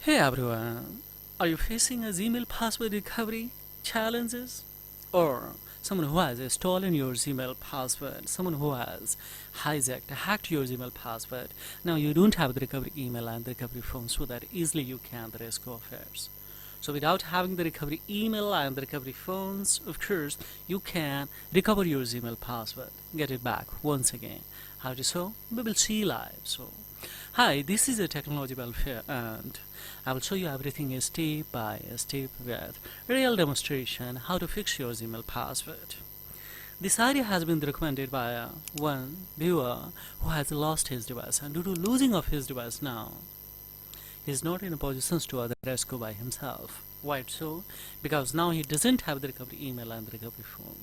Hey everyone, are you facing a Gmail password recovery challenges? Or someone who has stolen your Gmail password, someone who has hacked your Gmail password. Now you don't have the recovery email and the recovery phone so that easily you can the rescue affairs. So without having the recovery email and the recovery phones, of course, you can recover your Gmail password, get it back once again. How to so? We will see live. So hi, this is a technology welfare and I will show you everything step by step with real demonstration how to fix your Gmail password. This idea has been recommended by one viewer who has lost his device, and due to losing of his device now, he is not in a position to other rescue by himself. Why so? Because now he doesn't have the recovery email and the recovery phone.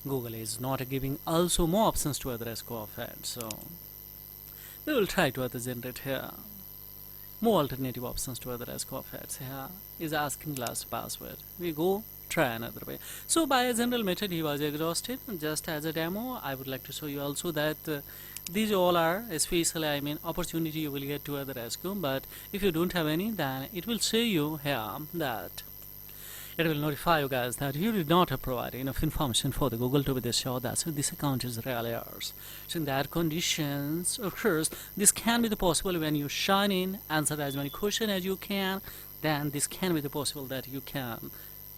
Google is not giving also more options to other rescue of it, so we will try to other generate here more alternative options to other rescue of it. Here is asking last password. We go try another way. So by a general method he was exhausted. Just as a demo I would like to show you also that these all are especially opportunity you will get to other rescue, but if you don't have any then it will say you here that it will notify you guys that you did not provide enough information for the Google to be sure that this account is really yours. So in that conditions, of course, this can be the possible when you sign in, answer as many questions as you can, then this can be the possible that you can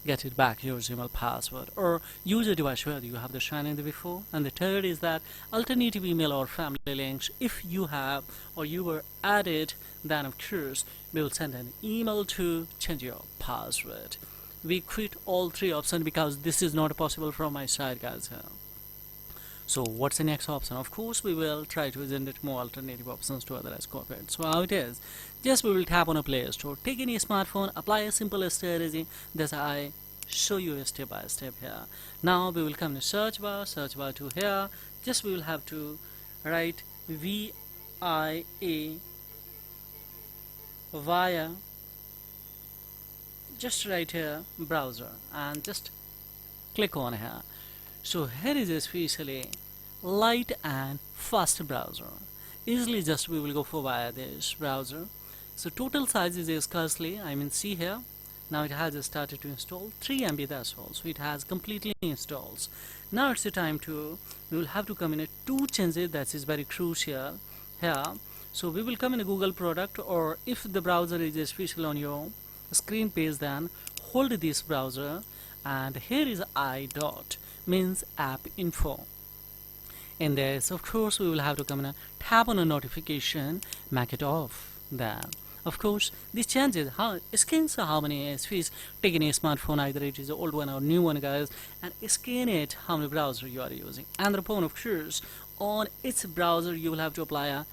get it back your Gmail password or use a device where you have the sign in before. And the third is that alternative email or family links, if you have or you were added, then of course we will send an email to change your password. We quit all three options because this is not possible from my side, guys. So what's the next option? Of course we will try to generate more alternative options to other corporate. So how it is, just we will tap on a Play Store, take any smartphone, apply a simple strategy that I show you step by step here. Now we will come to search bar to here. Just we will have to write VIA via, just right here browser and just click on here. So here is especially light and fast browser. Easily just we will go for via this browser. So total size is scarcely, see here. Now it has started to install 3 MB, that's all. So it has completely installed. Now it's the time to, we will have to come in a 2 changes, that is very crucial here. So we will come in a Google product, or if the browser is especially on your screen page, then hold this browser and here is I dot means app info. In this of course we will have to come in a tap on a notification, make it off. Then of course this changes how scans how many SPs. Take any smartphone, either it is an old one or new one, guys, and scan it how many browser you are using, and upon of course on its browser you will have to apply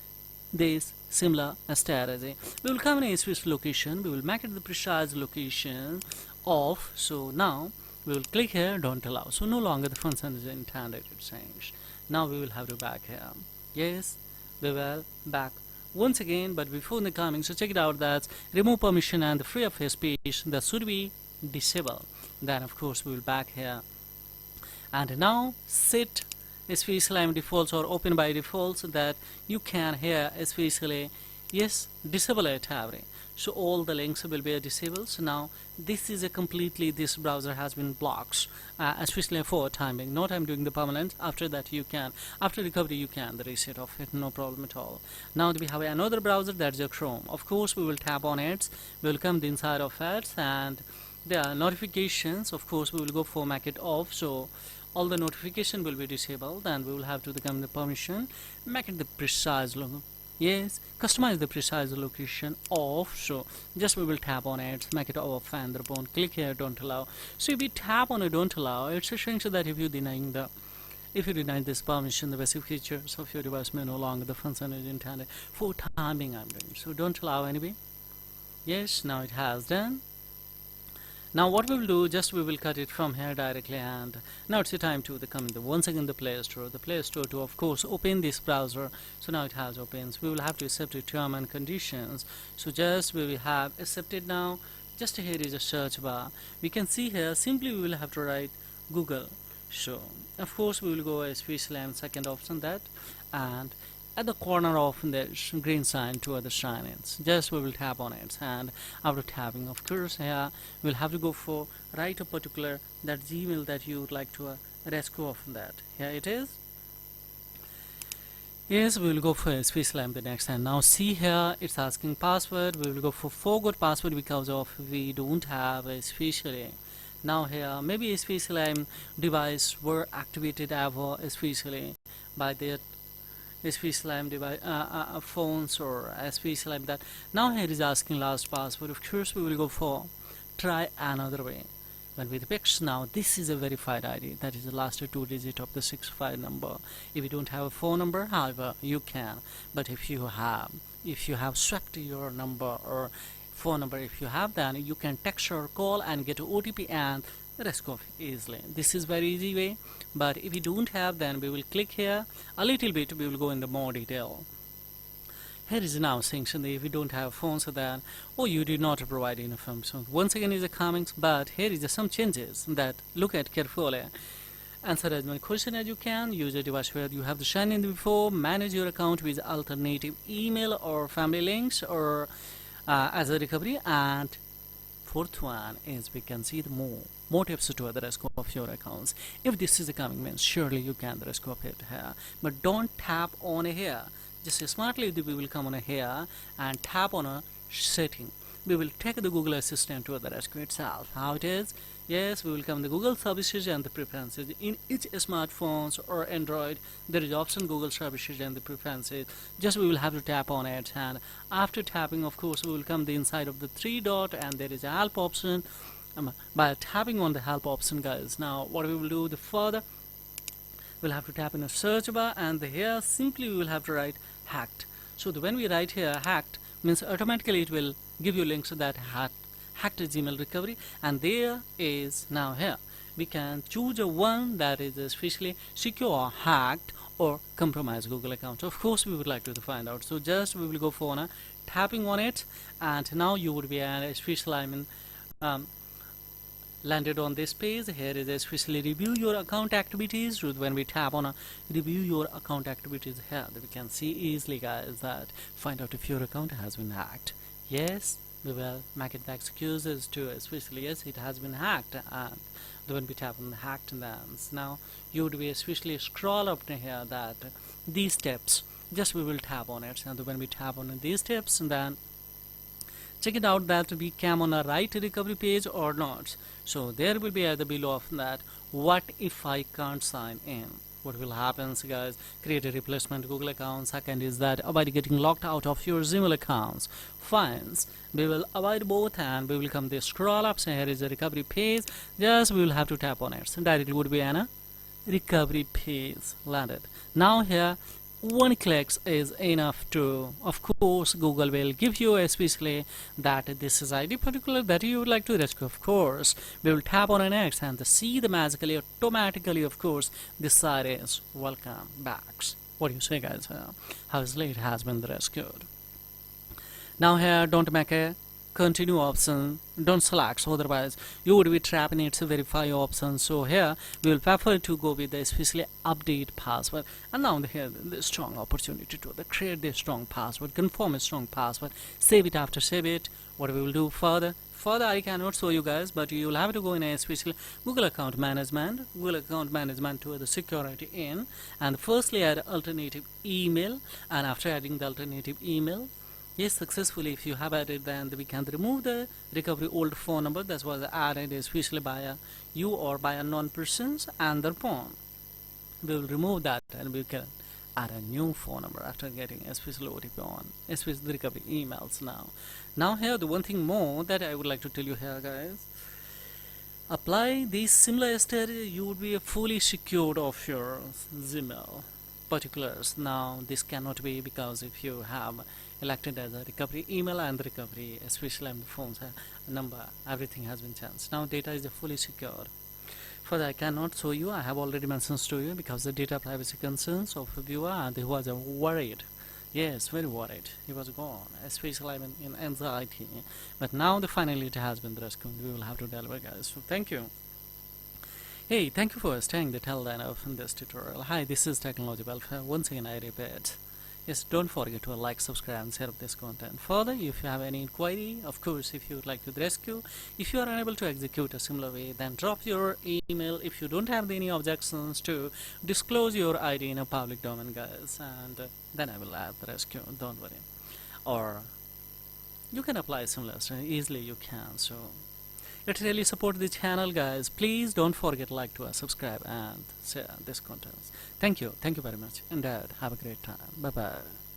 this similar strategy. We will come in a switch location, we will make it the precise location of. So now we will click here don't allow, so no longer the function is intended to change. Now we will have to back here. Yes, we will back once again, but before the coming, so check it out, that remove permission and the free of speech that should be disabled. Then of course we will back here and now set especially defaults or open by defaults, that you can here especially yes disable it every. So all the links will be disabled. So now this is a completely, this browser has been blocked, especially for timing. Not I'm doing the permanent. After that you can, after recovery you can the reset of it, no problem at all. Now we have another browser, that's a Chrome. Of course we will tap on it, we will come the inside of it, and there are notifications. Of course we will go for make it off, so all the notification will be disabled, and we will have to become the permission, make it the precise logo. Yes, customize the precise location off. So just we will tap on it, make it off, and upon click here don't allow. So if we tap on it don't allow, it's essential that if you deny this permission, the basic features of your device may no longer the function is intended for timing I'm doing. So don't allow anyway. Yes, now it has done. Now what we will do, just we will cut it from here directly, and now it's the time to come in once again the Play Store to of course open this browser. So now it has opens, we will have to accept the term and conditions. So just we will have accepted. Now just here is a search bar, we can see here simply we will have to write Google. So of course we will go especially on second option that, and at the corner of this green sign to other signings. Just we will tap on it, and after tapping, of course, here we'll have to go for write a particular that Gmail that you would like to rescue of that. Here it is. Yes, we will go for SpaceLab the next time. Now see here, it's asking password. We will go for forgot password because of we don't have especially. Now here, maybe SpaceLab device were activated ever especially by their SpaceLab device phones or SpaceLab that. Now here is asking last password. Of course, we will go for try another way. When we picks now, this is a verified ID, that is the last two digit of the 65 number. If you don't have a phone number, however, you can. But if you have swapped your number or phone number, if you have, then you can text or call and get OTP and rescue easily. This is very easy way. But if you don't have, then we will click here a little bit. We will go in the more detail. Here is now saying that if you don't have phones, so then you did not provide enough information. Once again is a comments, but here is some changes that look at carefully. Answer as many questions as you can. Use a device where you have the sign in before. Manage your account with alternative email or family links or as a recovery. And fourth one is we can see the more tips to the rescue of your accounts. If this is a coming means, surely you can rescue of it here. But don't tap on here. Just smartly we will come on here and tap on a setting. We will take the Google Assistant to the rescue itself. How it is? Yes, we will come the Google services and the preferences. In each smartphones or Android, there is option Google services and the preferences. Just we will have to tap on it, and after tapping, of course, we will come the inside of the three dot, and there is a help option. By tapping on the help option, guys, now what we will do the further, we'll have to tap in a search bar, and here simply we will have to write hacked. So when we write here hacked, means automatically it will give you links to that hacked Gmail recovery, and there is now here we can choose a one that is especially secure, hacked, or compromised Google account. Of course, we would like to find out. So just we will go for tapping on it, and now you would be especially landed on this page. Here is especially review your account activities. When we tap on review your account activities here, we can see easily, guys, that find out if your account has been hacked. Yes, we will make it the excuses to especially yes, it has been hacked. And when we tap on hacked, then now you would be especially scroll up to here that these steps. Just we will tap on it, and when we tap on these steps, then check it out that we came on a right recovery page or not. So there will be at the below of that, what if I can't sign in? What will happen, guys? Create a replacement Google account. Second is that avoid getting locked out of your Gmail accounts. Fines, we will avoid both, and we will come the scroll up. So here is a recovery page. Just we will have to tap on it. So directly would be a recovery page landed. Now here one click is enough to, of course, Google will give you especially that this is ID particular that you would like to rescue. Of course, we will tap on an X and see the magically automatically, of course, this side is welcome back. What do you say, guys? How easily it has been rescued. Now here don't make a continue option, don't select, so otherwise you would be trapped in its verify option. So here we will prefer to go with the especially update password, and now here the strong opportunity to create the strong password, confirm a strong password, save it. After save it, what we will do further I cannot show you guys, but you will have to go in a special Google account management to the security in, and firstly add alternative email, and after adding the alternative email, yes, successfully if you have added, then we can remove the recovery old phone number that was added especially by you or by a non-persons and their phone. We will remove that, and we can add a new phone number after getting especially OTP on, especially the recovery emails. Now here the one thing more that I would like to tell you here, guys, apply these similar steps, you would be fully secured of your Gmail particulars. Now this cannot be, because if you have elected as a recovery email and the recovery especially on the phone's number, everything has been changed. Now data is fully secured. Further, I cannot show you, I have already mentioned to you, because the data privacy concerns of a viewer, and he was worried. Yes, very worried. He was gone, especially in anxiety. But now finally it has been rescued. We will have to deliver, guys. So thank you. Hey, thank you for staying the till end of this tutorial. Hi, this is Technology Welfare. Once again I repeat, Yes, don't forget to like, subscribe, and share this content. Further, if you have any inquiry, of course, if you would like to rescue, if you are unable to execute a similar way, then drop your email. If you don't have any objections to disclose your ID in a public domain, guys, and then I will add the rescue. Don't worry. Or you can apply similar, so easily you can. So it really support the channel, guys. Please don't forget like to subscribe and share this content. Thank you very much, and have a great time. Bye bye.